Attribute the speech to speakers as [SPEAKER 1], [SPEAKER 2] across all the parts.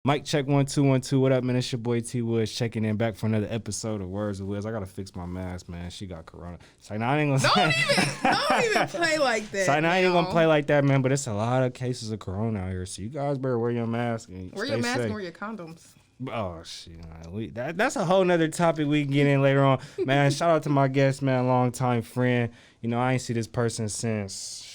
[SPEAKER 1] Mic check 1 2 1 2. What up, man? It's your boy T Woods checking in back for another episode of Words of Woods. I gotta fix my mask, man. She got corona. So now I ain't gonna
[SPEAKER 2] Don't even play like that.
[SPEAKER 1] So now I ain't
[SPEAKER 2] now.
[SPEAKER 1] gonna play like that, man. But it's a lot of cases of corona out here. So you guys better wear your mask and
[SPEAKER 2] wear
[SPEAKER 1] stay
[SPEAKER 2] your mask
[SPEAKER 1] safe.
[SPEAKER 2] and wear your condoms.
[SPEAKER 1] Oh shit, that's a whole nother topic we can get in later on, man. Shout out to my guest, man, longtime friend. You know, I ain't see this person since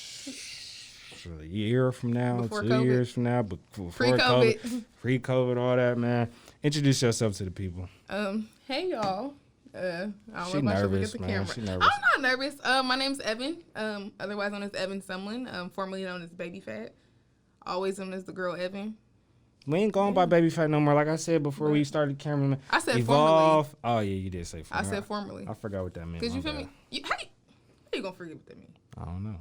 [SPEAKER 1] a year from now,
[SPEAKER 2] Before
[SPEAKER 1] 2
[SPEAKER 2] COVID.
[SPEAKER 1] years from now, but before
[SPEAKER 2] Pre-COVID.
[SPEAKER 1] pre-COVID, all that, man. Introduce yourself to the people.
[SPEAKER 2] Hey y'all. I don't
[SPEAKER 1] She
[SPEAKER 2] know if I should
[SPEAKER 1] nervous,
[SPEAKER 2] look at the
[SPEAKER 1] man.
[SPEAKER 2] camera.
[SPEAKER 1] She nervous.
[SPEAKER 2] I'm not nervous. My name's Evan. Otherwise known as Evan Sumlin. Formerly known as Baby Fat. Always known as the girl Evan.
[SPEAKER 1] We ain't going by baby fat no more. Like I said before we started camera,
[SPEAKER 2] I said
[SPEAKER 1] evolve.
[SPEAKER 2] formerly.
[SPEAKER 1] Oh yeah, you did say
[SPEAKER 2] I
[SPEAKER 1] formerly.
[SPEAKER 2] said formerly.
[SPEAKER 1] I forgot what that meant.
[SPEAKER 2] Cause you
[SPEAKER 1] my
[SPEAKER 2] feel
[SPEAKER 1] bad.
[SPEAKER 2] me? How you gonna forget what that means?
[SPEAKER 1] I don't know.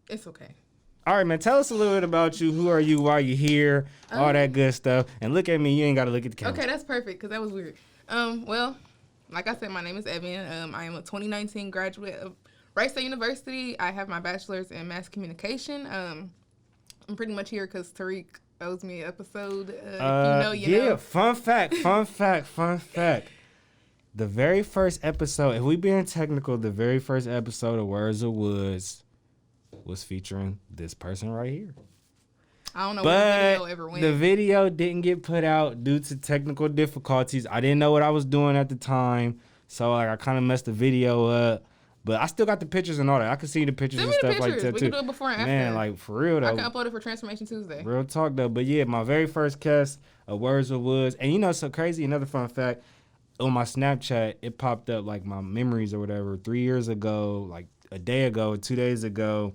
[SPEAKER 2] It's okay.
[SPEAKER 1] All right, man. Tell us a little bit about you. Who are you? Why are you here? All that good stuff. And look at me. You ain't got to look at the camera.
[SPEAKER 2] Okay, that's perfect because that was weird. Well, like I said, my name is Evan. I am a 2019 graduate of Wright State University. I have my bachelor's in mass communication. I'm pretty much here because Tariq owes me an episode. If you know, you know.
[SPEAKER 1] Fun fact. The very first episode, if we being technical, the very first episode of Words of Woods was featuring this person right here.
[SPEAKER 2] I don't know what video ever went.
[SPEAKER 1] The video didn't get put out due to technical difficulties. I didn't know what I was doing at the time, so I kind of messed the video up. But I still got the pictures and all that. I can see the pictures and stuff like that too.
[SPEAKER 2] We can do it before and after.
[SPEAKER 1] Man, like for real though.
[SPEAKER 2] I can upload it for Transformation Tuesday.
[SPEAKER 1] Real talk though. But yeah, my very first cast of Words of Woods. And you know, so crazy, another fun fact, on my Snapchat, it popped up like my memories or whatever 3 years ago, like a day ago, 2 days ago.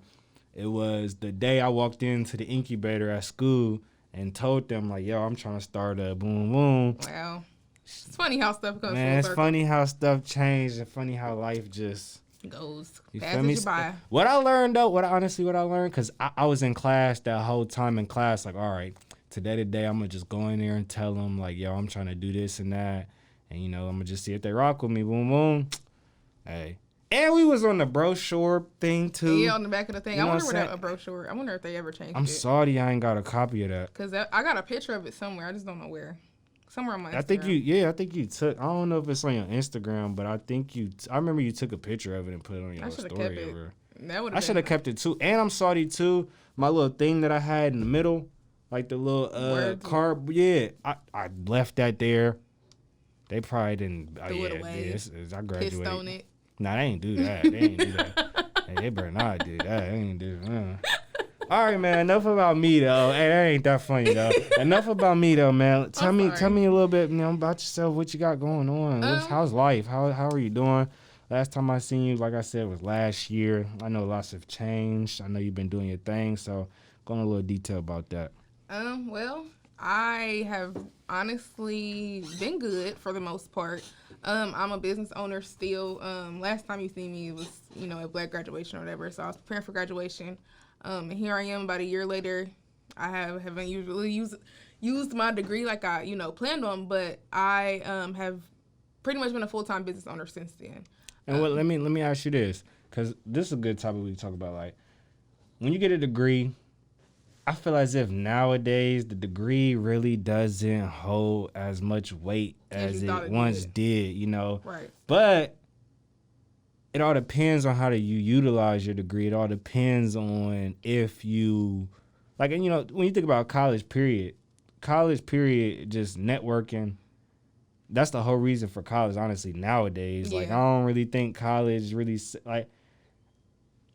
[SPEAKER 1] It was the day I walked into the incubator at school and told them, like, yo, I'm trying to start a boom boom.
[SPEAKER 2] Wow. It's funny how stuff goes.
[SPEAKER 1] Man, it's funny how stuff changed and funny how life just
[SPEAKER 2] goes.
[SPEAKER 1] You
[SPEAKER 2] Passes
[SPEAKER 1] feel me?
[SPEAKER 2] you by.
[SPEAKER 1] What I learned, though, what I learned, because I was in class that whole time in class, like, all right, today, I'm going to just go in there and tell them, like, yo, I'm trying to do this and that. And, you know, I'm going to just see if they rock with me. Boom, boom. Hey. And we was on the brochure thing, too.
[SPEAKER 2] Yeah, on the back of the thing.
[SPEAKER 1] You know
[SPEAKER 2] I wonder
[SPEAKER 1] what
[SPEAKER 2] where
[SPEAKER 1] I'm
[SPEAKER 2] that brochure. I wonder if they ever changed it.
[SPEAKER 1] I'm sorry I ain't got a copy of that.
[SPEAKER 2] Because I got a picture of it somewhere. I just don't know where. Somewhere on my Instagram.
[SPEAKER 1] I think you took, I don't know if it's on your Instagram, but I think I remember you took a picture of it and put it on your story.
[SPEAKER 2] Kept it.
[SPEAKER 1] I should have kept it, too. And I'm sorry, too, my little thing that I had in the middle, like the little card, yeah, I left that there. They probably didn't.
[SPEAKER 2] Threw it away.
[SPEAKER 1] I graduated.
[SPEAKER 2] Pissed on it.
[SPEAKER 1] Nah, they ain't do that. Hey, they better not do that. They ain't do All right, man. Enough about me, though. Hey, that ain't that funny, though. Enough about me, though, man. Tell me a little bit, about yourself. What you got going on? How's life? How are you doing? Last time I seen you, like I said, was last year. I know lots have changed. I know you've been doing your thing, so go in a little detail about that.
[SPEAKER 2] Well, I have honestly been good for the most part. I'm a business owner still. Last time you seen me was, at Black graduation or whatever. So I was preparing for graduation. And here I am about a year later. I haven't usually used my degree like I, planned on, but I have pretty much been a full-time business owner since then.
[SPEAKER 1] And let me ask you this, because this is a good topic we can talk about. Like, when you get a degree, I feel as if nowadays the degree really doesn't hold as much weight as it once did,
[SPEAKER 2] Right.
[SPEAKER 1] But it all depends on how you utilize your degree. It all depends on if you, like, and when you think about college period, just networking, that's the whole reason for college, honestly, nowadays. Yeah. Like, I don't really think college really, like,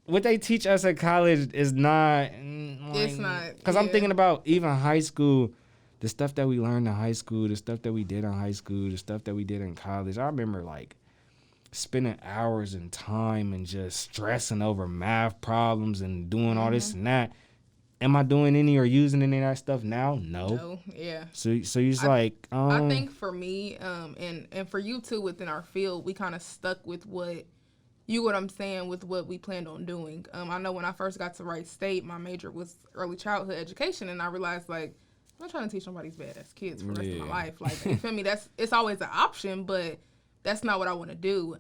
[SPEAKER 1] what they teach us at college is not.
[SPEAKER 2] It's not.
[SPEAKER 1] Because I'm thinking about even high school, the stuff that we learned in high school, the stuff that we did in high school, the stuff that we did in college. I remember, like, spending hours and time and just stressing over math problems and doing all this and that. Am I doing any or using any of that stuff now? No.
[SPEAKER 2] Yeah.
[SPEAKER 1] So it's like.
[SPEAKER 2] I think for me, and for you too, within our field, we kind of stuck with what I'm saying, with what we planned on doing. I know when I first got to Wright State, my major was early childhood education, and I realized, like, I'm not trying to teach nobody's badass kids for the rest of my life. Like, you feel me? It's always an option, but that's not what I want to do.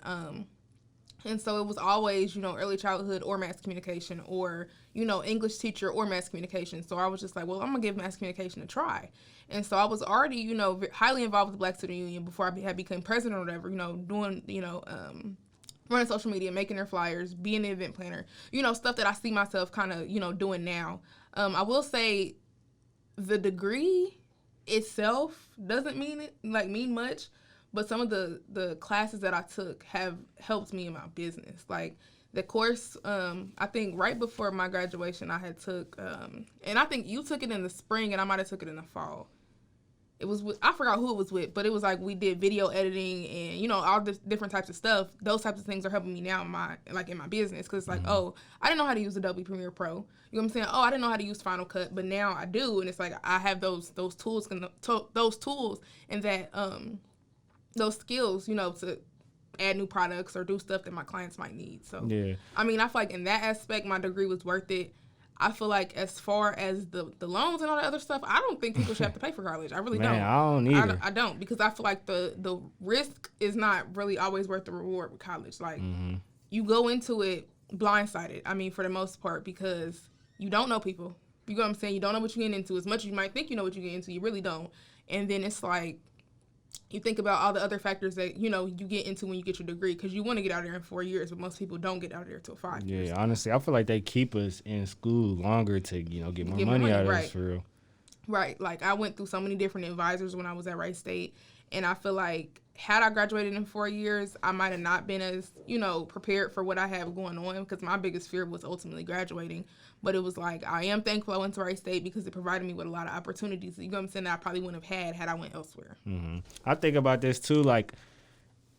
[SPEAKER 2] And so it was always, early childhood or mass communication or, English teacher or mass communication. So I was just like, well, I'm going to give mass communication a try. And so I was already, highly involved with the Black Student Union before I had become president or whatever, doing, running social media, making their flyers, being the event planner, stuff that I see myself kind of, doing now. I will say the degree itself doesn't mean much. But some of the classes that I took have helped me in my business. Like the course, I think right before my graduation, I had took, and I think you took it in the spring, and I might have took it in the fall. It was I forgot who it was with, but it was like we did video editing and all the different types of stuff. Those types of things are helping me now in my business because it's like, oh, I didn't know how to use Adobe Premiere Pro. You know what I'm saying? Oh, I didn't know how to use Final Cut, but now I do, and it's like I have those tools and that those skills, to add new products or do stuff that my clients might need. So, yeah. I mean, I feel like in that aspect, my degree was worth it. I feel like as far as the loans and all that other stuff, I don't think people should have to pay for college. I really don't.
[SPEAKER 1] I don't either.
[SPEAKER 2] I don't because I feel like the risk is not really always worth the reward with college. Like, you go into it blindsided, I mean, for the most part, because you don't know people. You know what I'm saying? You don't know what you're getting into. As much as you might think you know what you're getting into, you really don't. And then it's like, you think about all the other factors that, you get into when you get your degree because you want to get out of there in 4 years, but most people don't get out of there until 5 years.
[SPEAKER 1] Yeah, honestly, I feel like they keep us in school longer to, get more money out of us for real.
[SPEAKER 2] Right. Like, I went through so many different advisors when I was at Wright State, and I feel like had I graduated in 4 years, I might have not been as, prepared for what I have going on because my biggest fear was ultimately graduating. But it was like, I am thankful I went to Wright State because it provided me with a lot of opportunities. You know what I'm saying? That I probably wouldn't have had I went elsewhere. Mm-hmm.
[SPEAKER 1] I think about this too, like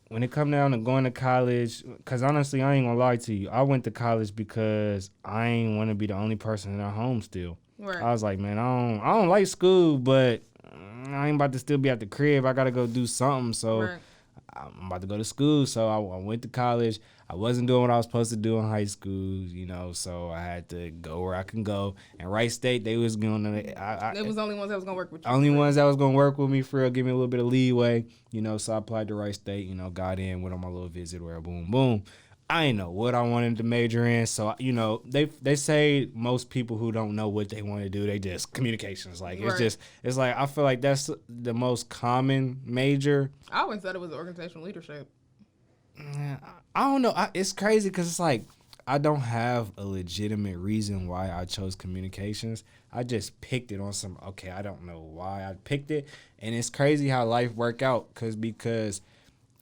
[SPEAKER 1] when it come down to going to college, because honestly, I ain't gonna lie to you. I went to college because I ain't want to be the only person in our home still. Right. I was like, man, I don't like school, but I ain't about to still be at the crib. I got to go do something. So right. I'm about to go to school. So I went to college. I wasn't doing what I was supposed to do in high school, so I had to go where I can go. And Wright State, they was going to... They was the only ones that was going to work with you. Only ones that was going to work with me for real, give me a little bit of leeway, so I applied to Wright State, got in, went on my little visit where boom, boom. I didn't know what I wanted to major in, so, they say most people who don't know what they want to do, they just communications. Like, right. It's like, I feel like that's the most common major.
[SPEAKER 2] I always thought it was organizational leadership.
[SPEAKER 1] I don't know. It's crazy because it's like I don't have a legitimate reason why I chose communications. I just picked it on I don't know why I picked it. And it's crazy how life worked out because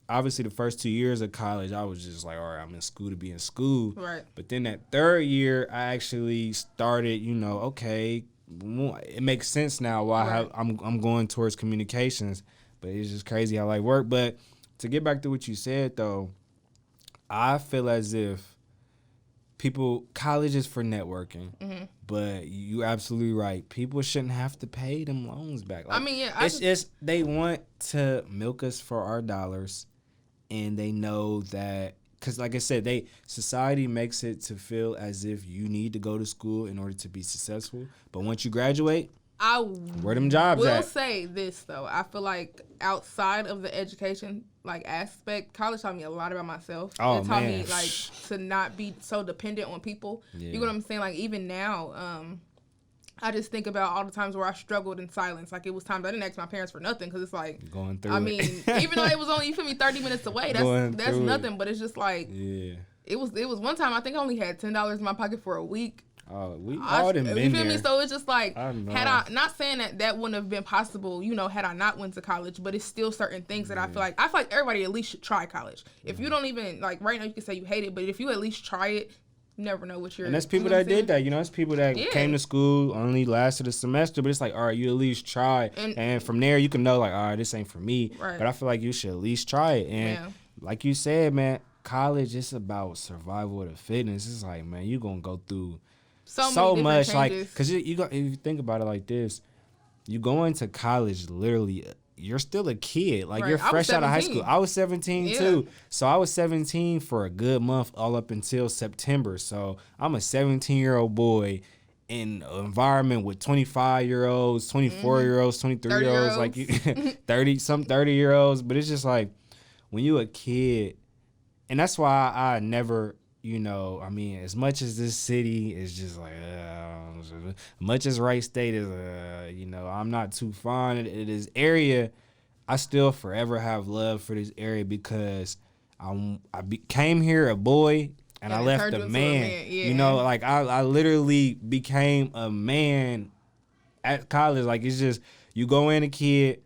[SPEAKER 1] obviously the first 2 years of college, I was just like, all right, I'm in school to be in school. Right. But then that third year, I actually started, okay, it makes sense now why I'm going towards communications. But it's just crazy how life worked. But to get back to what you said, though, I feel as if college is for networking, but you're absolutely right. People shouldn't have to pay them loans back. Like, I mean, yeah, it's just they want to milk us for our dollars, and they know that because, like I said, society makes it to feel as if you need to go to school in order to be successful. But once you graduate, where them jobs at?
[SPEAKER 2] I will say this though. I feel like outside of the education aspect, college taught me a lot about myself. It taught me to not be so dependent on people. Yeah. You know what I'm saying? Like even now, I just think about all the times where I struggled in silence. Like it was times I didn't ask my parents for nothing because it's like
[SPEAKER 1] going through.
[SPEAKER 2] I mean, even though it was only 30 minutes away, that's nothing. But it's just like it was one time I think I only had $10 in my pocket for a week.
[SPEAKER 1] We all done been there. You feel me?
[SPEAKER 2] So it's just like, had I, not saying that wouldn't have been possible, had I not went to college, but it's still certain things that I feel like everybody at least should try college. If you don't even, right now you can say you hate it, but if you at least try it, you never know what you're...
[SPEAKER 1] And there's people that did that, there's people that came to school, only lasted a semester, but it's like, all right, you at least try. And from there, you can know, like, all right, this ain't for me. Right. But I feel like you should at least try it. And like you said, man, college, it's about survival of the fitness. It's like, man, you're going to go through... So much changes. Like because if you think about it like this, you go into college literally you're still a kid, like you're fresh out of high school. I was 17 too, so I was 17 for a good month all up until September. So I'm a 17-year-old boy in an environment with 25-year-olds, 24-year-olds, 23-year-olds, like 30-year-olds. But it's just like when you a kid and that's why I never, I mean, as much as this city is just like, much as Wright State is, I'm not too fond of this area. I still forever have love for this area because came here a boy and I left a man.
[SPEAKER 2] Yeah.
[SPEAKER 1] Like I literally became a man at college. Like it's just you go in a kid,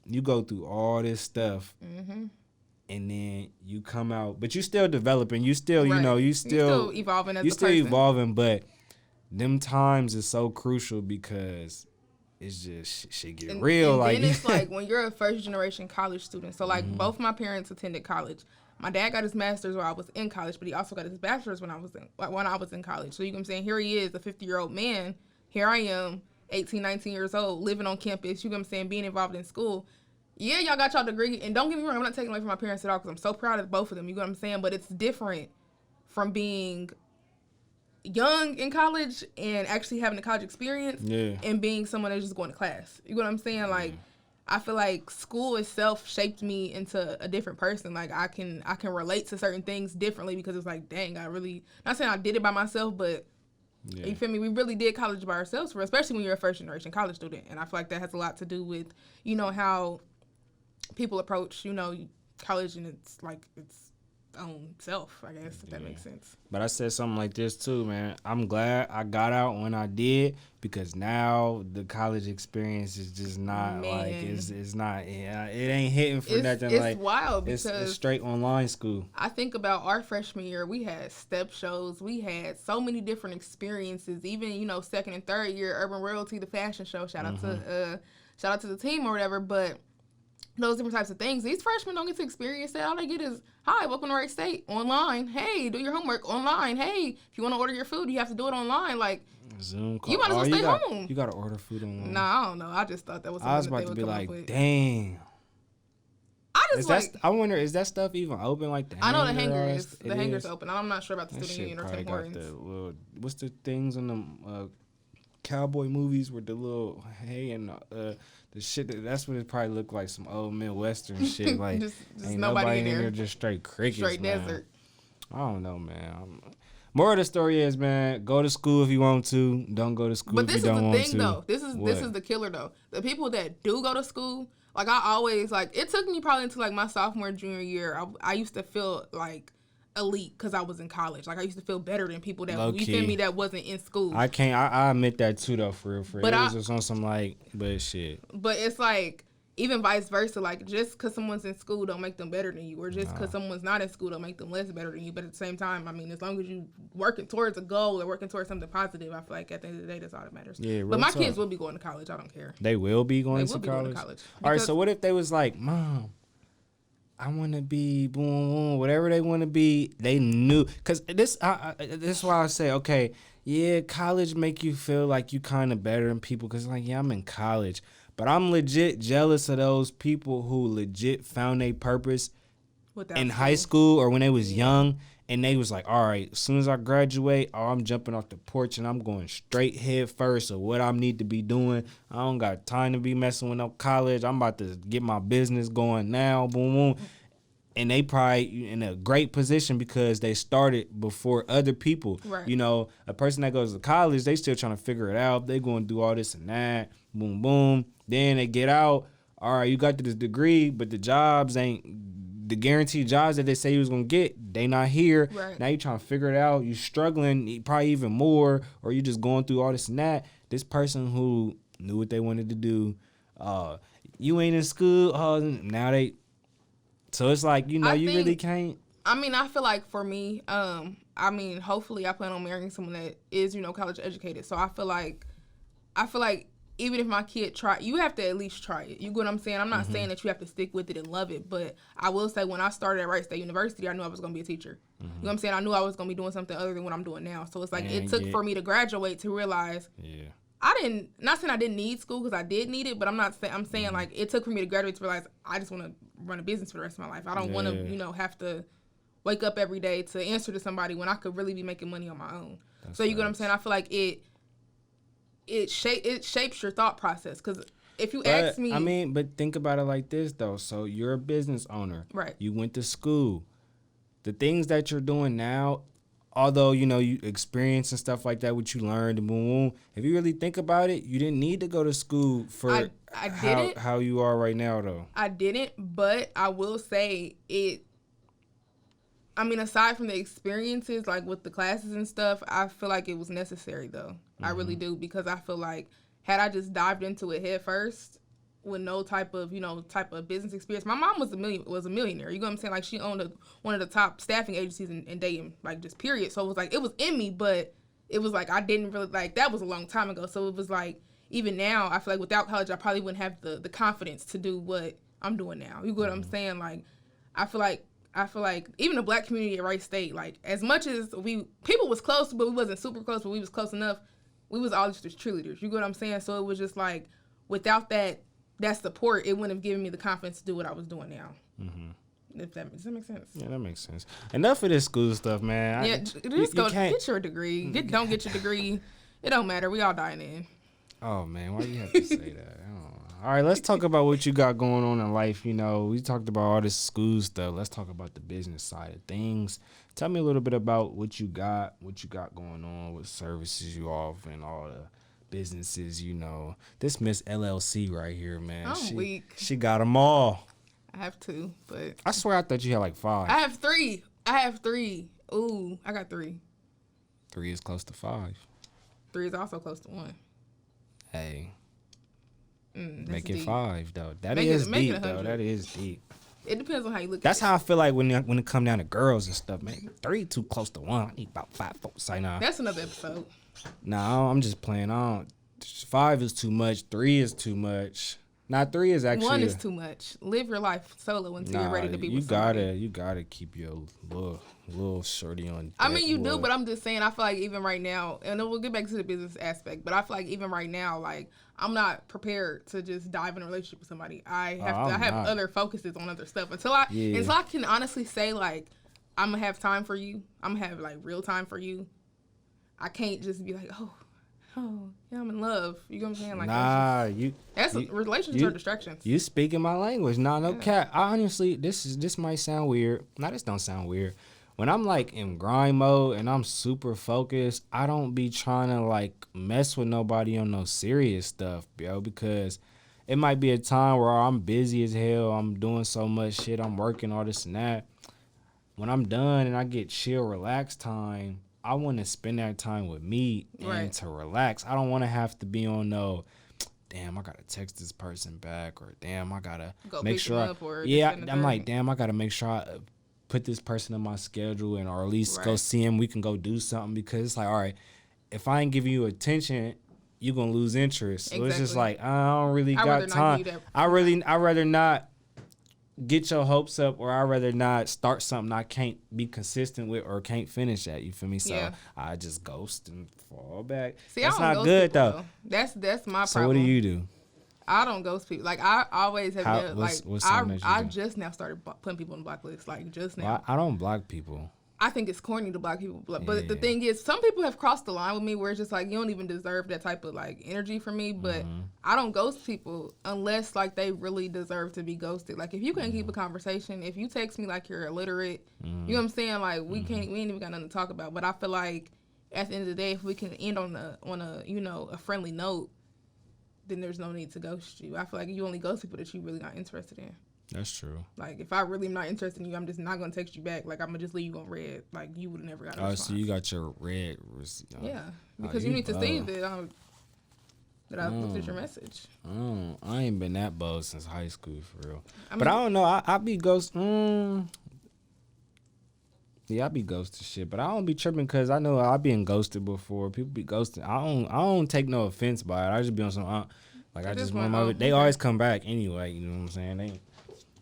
[SPEAKER 1] you go through all this stuff. Mm-hmm. And then you come out, but you still developing. You still,
[SPEAKER 2] right.
[SPEAKER 1] You still
[SPEAKER 2] evolving as a person.
[SPEAKER 1] You still evolving, but them times is so crucial because it's just shit get real.
[SPEAKER 2] And
[SPEAKER 1] like
[SPEAKER 2] then it's like when you're a first generation college student. So like both my parents attended college. My dad got his master's while I was in college, but he also got his bachelor's when I was in college. So you know what I'm saying? Here he is, a 50-year-old man. Here I am, 18, 19 years old, living on campus. You know what I'm saying? Being involved in school. Yeah, y'all got y'all degree, and don't get me wrong, I'm not taking away from my parents at all because I'm so proud of both of them, you know what I'm saying? But it's different from being young in college and actually having a college experience and being someone that's just going to class. You know what I'm saying? Like, I feel like school itself shaped me into a different person. Like, I can relate to certain things differently because it's like, dang, not saying I did it by myself, but you feel me? We really did college by ourselves, especially when you're a first generation college student. And I feel like that has a lot to do with, how people approach, college and it's like its own self, I guess, if that makes sense.
[SPEAKER 1] But I said something like this too, man. I'm glad I got out when I did because now the college experience is just not like it's not. Yeah, it ain't hitting for nothing.
[SPEAKER 2] It's wild because
[SPEAKER 1] it's straight online school.
[SPEAKER 2] I think about our freshman year, we had step shows, we had so many different experiences. Even second and third year, Urban Royalty, the fashion show. Shout out to the team or whatever, but. Those different types of things. These freshmen don't get to experience that. All they get is, hi, welcome to Wright State, online. Hey, do your homework, online. Hey, if you want to order your food, you have to do it online. Like,
[SPEAKER 1] Zoom call.
[SPEAKER 2] You might as well stay home.
[SPEAKER 1] You got to order food online.
[SPEAKER 2] No, I don't know. I just thought that was something
[SPEAKER 1] I was about to be like, dang. I wonder, is that stuff even open? Like the
[SPEAKER 2] I know the hangar's open. I'm not sure about the student union or Tim Hortons.
[SPEAKER 1] What's the things on the cowboy movies with the little hay and the shit that's what it probably looked like, some old Midwestern shit. Like
[SPEAKER 2] just
[SPEAKER 1] ain't
[SPEAKER 2] nobody in there.
[SPEAKER 1] Just straight crickets,
[SPEAKER 2] straight
[SPEAKER 1] man.
[SPEAKER 2] Desert.
[SPEAKER 1] I don't know, man. More of the story is, man, go to school if you want to. Don't go to school if you don't want to. But this is the thing,
[SPEAKER 2] though. This is the killer, though. The people that do go to school, like I always it took me probably into like my sophomore, junior year. I used to feel like elite because I was in college. Like I used to feel better than people that you feel me that wasn't in school.
[SPEAKER 1] I admit that too though, for real. But it was just on some but shit.
[SPEAKER 2] But it's like even vice versa. Like just because someone's in school don't make them better than you, or just because someone's not in school don't make them less better than you. But at the same time, I mean, as long as you working towards a goal or working towards something positive, I feel like at the end of the day that's all that matters.
[SPEAKER 1] Yeah.
[SPEAKER 2] But my kids will be going to college. I don't care.
[SPEAKER 1] They will be going to college. All right. So what if they was like, Mom, I want to be boom, boom, whatever they want to be. They knew, cause this is why I say, okay, yeah, college make you feel like you kind of better than people, cause like, yeah, I'm in college, but I'm legit jealous of those people who legit found their purpose in high school or when they was young, and they was like, all right, as soon as I graduate, I'm jumping off the porch and I'm going straight head first of what I need to be doing. I don't got time to be messing with no college. I'm about to get my business going now. Boom, boom. And they probably in a great position because they started before other people.
[SPEAKER 2] Right.
[SPEAKER 1] A person that goes to college, they still trying to figure it out. They going to do all this and that. Boom, boom. Then they get out. All right, you got this degree, but the jobs ain't the guaranteed jobs that they say you was going to get. They not here.
[SPEAKER 2] Right.
[SPEAKER 1] Now you trying to figure it out. You struggling probably even more, or you just going through all this and that. This person who knew what they wanted to do, you ain't in school. Now they... So it's like, you really can't.
[SPEAKER 2] I mean, I feel like for me, hopefully I plan on marrying someone that is, college educated. So I feel like even if my kid you have to at least try it. You get what I'm saying? I'm not saying that you have to stick with it and love it, but I will say when I started at Wright State University, I knew I was going to be a teacher. You know what I'm saying? I knew I was going to be doing something other than what I'm doing now. So it's like it took for me to graduate to realize not saying I didn't need school because I did need it, but I'm saying like it took for me to graduate to realize I just want to run a business for the rest of my life. I don't want to, have to wake up every day to answer to somebody when I could really be making money on my own. So you get what I'm saying? I feel like it shapes your thought process because if you ask me,
[SPEAKER 1] I mean, but think about it like this though. So you're a business owner,
[SPEAKER 2] right?
[SPEAKER 1] You went to school. the things that you're doing now, although, you know, you experience and stuff like that, what you learned, and boom, boom, if you really think about it, you didn't need to go to school for how you are right now, though.
[SPEAKER 2] I didn't, but I will say it. I mean, aside from the experiences, like with the classes and stuff, I feel like it was necessary, though. I really do, because I feel like had I just dived into it head first with no type of business experience. My mom was a millionaire. You know what I'm saying? Like, she owned one of the top staffing agencies in Dayton, like, just period. So it was like, it was in me, but it was like I didn't really, like, that was a long time ago. So it was like, even now, I feel like without college, I probably wouldn't have the confidence to do what I'm doing now. You get what I'm saying? Like, I feel like even the black community at Wright State, like, as much as people was close, but we wasn't super close, but we was close enough. We was all just cheerleaders. You get what I'm saying? So it was just like, without that support, it wouldn't have given me the confidence to do what I was doing now. Does that make sense?
[SPEAKER 1] Yeah, that makes sense. Enough of this school stuff, man.
[SPEAKER 2] Yeah, just go get your degree. Don't get your degree. It don't matter. We all dying in.
[SPEAKER 1] Oh, man, why do you have to say that? All right, let's talk about what you got going on in life. You know, we talked about all this school stuff. Let's talk about the business side of things. Tell me a little bit about what you got going on, what services you offer, and all the businesses, you know. This Miss LLC right here, man.
[SPEAKER 2] I'm weak.
[SPEAKER 1] She got them all.
[SPEAKER 2] I have 2, but
[SPEAKER 1] I swear I thought you had like 5.
[SPEAKER 2] I have 3. Ooh, I got 3.
[SPEAKER 1] 3 is close to 5.
[SPEAKER 2] 3 is also close to 1.
[SPEAKER 1] Hey. Make it
[SPEAKER 2] deep.
[SPEAKER 1] 5 though. That is deep though. That is deep.
[SPEAKER 2] It depends on how you look.
[SPEAKER 1] That's how I feel like when it come down to girls and stuff, man. 3 too close to 1. I need about 5 folks. I know.
[SPEAKER 2] That's another episode.
[SPEAKER 1] Nah, I'm just playing. 5 is too much. 3 is too much. Nah, 3 is actually
[SPEAKER 2] 1 is too much. Live your life solo until you're ready to be with somebody.
[SPEAKER 1] You gotta keep your little shorty on deck.
[SPEAKER 2] I mean, you do, but I'm just saying, I feel like even right now, and then we'll get back to the business aspect, but I feel like even right now, like, I'm not prepared to just dive in a relationship with somebody. I have other focuses on other stuff until I can honestly say, like, I'm gonna have time for you. I'm gonna have, like, real time for you. I can't just be like, oh, yeah, I'm in love. You know what I'm saying? Like, relationships are distractions.
[SPEAKER 1] You speaking my language. No cap. I honestly, this might sound weird. This don't sound weird. When I'm like in grind mode and I'm super focused, I don't be trying to like mess with nobody on no serious stuff, bro, because it might be a time where I'm busy as hell. I'm doing so much shit. I'm working all this and that. When I'm done and I get chill, relax time, I want to spend that time with me and to relax. I don't want to have to be on no, damn, I got to text this person back, or damn, I got to make sure. I'm like, damn, I got to make sure I put this person in my schedule or at least go see him. We can go do something, because it's like, all right, if I ain't giving you attention, you're going to lose interest. So it's just like, I don't really got time. I'd rather not get your hopes up, or I'd rather not start something I can't be consistent with or can't finish at. You feel me? So I just ghost and fall back. See, that's not good though.
[SPEAKER 2] That's my problem.
[SPEAKER 1] So what do you do?
[SPEAKER 2] I don't ghost people. Like, I always have been, I just now started putting people on the block list. Like, just now.
[SPEAKER 1] Well, I don't block people.
[SPEAKER 2] I think it's corny to block people. But the thing is, some people have crossed the line with me where it's just like, you don't even deserve that type of like energy from me. But I don't ghost people unless like they really deserve to be ghosted. Like, if you can't keep a conversation, if you text me like you're illiterate, you know what I'm saying? Like, we ain't even got nothing to talk about. But I feel like at the end of the day, if we can end on a you know, a friendly note, then there's no need to ghost you. I feel like you only ghost people that you're really not interested in.
[SPEAKER 1] That's true.
[SPEAKER 2] Like, if I really am not interested in you, I'm just not going to text you back. Like, I'm going to just leave you on red. Like, you would have never got a response.
[SPEAKER 1] So you got your red.
[SPEAKER 2] Yeah, because you need to see that I looked at your message.
[SPEAKER 1] I ain't been that bold since high school, for real. I don't know. I be ghost. Yeah, I be ghosted shit, but I don't be tripping because I know I've been ghosted before. People be ghosted. I don't take no offense by it. I just be on some like I just want my. They always come back anyway. You know what I'm saying?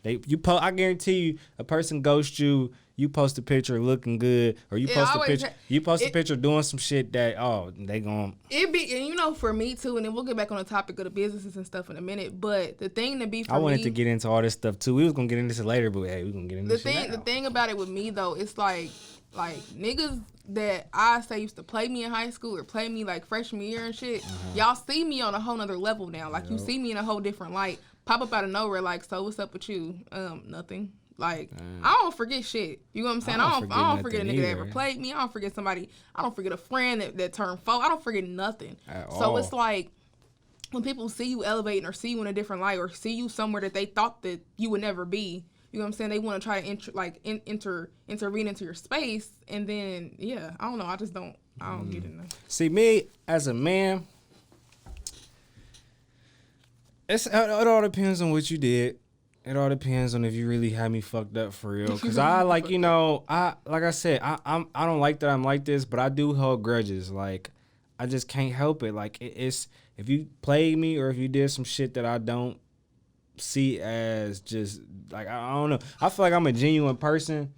[SPEAKER 1] I guarantee you, a person ghosts you. You post a picture looking good, or you post a picture doing some shit that they gon'
[SPEAKER 2] it be, and you know, for me too. And then we'll get back on the topic of the businesses and stuff in a minute. But the thing to be, for
[SPEAKER 1] I wanted to get into all this stuff too. We was gonna get into this later, but hey, we gonna get into
[SPEAKER 2] the thing about it with me though, it's like niggas that I say used to play me in high school or play me like freshman year and shit. Y'all see me on a whole nother level now. Like, you see me in a whole different light. Pop up out of nowhere, like, so what's up with you? Nothing. Like, I don't forget shit. You know what I'm saying? I don't forget a nigga that ever played me. I don't forget somebody. I don't forget a friend that turned foe. I don't forget nothing. So it's like, when people see you elevating or see you in a different light or see you somewhere that they thought that you would never be, you know what I'm saying? They want to try to intervene into your space. And then, yeah, I don't know. I don't get it.
[SPEAKER 1] See, me as a man, it all depends on what you did. It all depends on if you really had me fucked up for real. Cause I like, you know, like I said, I don't like that I'm like this, but I do hold grudges. Like, I just can't help it. Like, it's if you played me or if you did some shit that I don't see as just like, I don't know. I feel like I'm a genuine person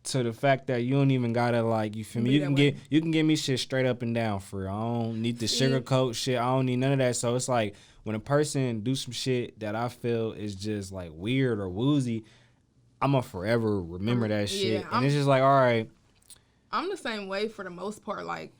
[SPEAKER 1] to the fact that you don't even gotta, like, you feel me? You can give me shit straight up and down for real. I don't need the sugarcoat shit. I don't need none of that. So it's like, when a person do some shit that I feel is just like weird or woozy, I'ma forever remember that shit. And it's just like, all right.
[SPEAKER 2] I'm the same way for the most part. Like,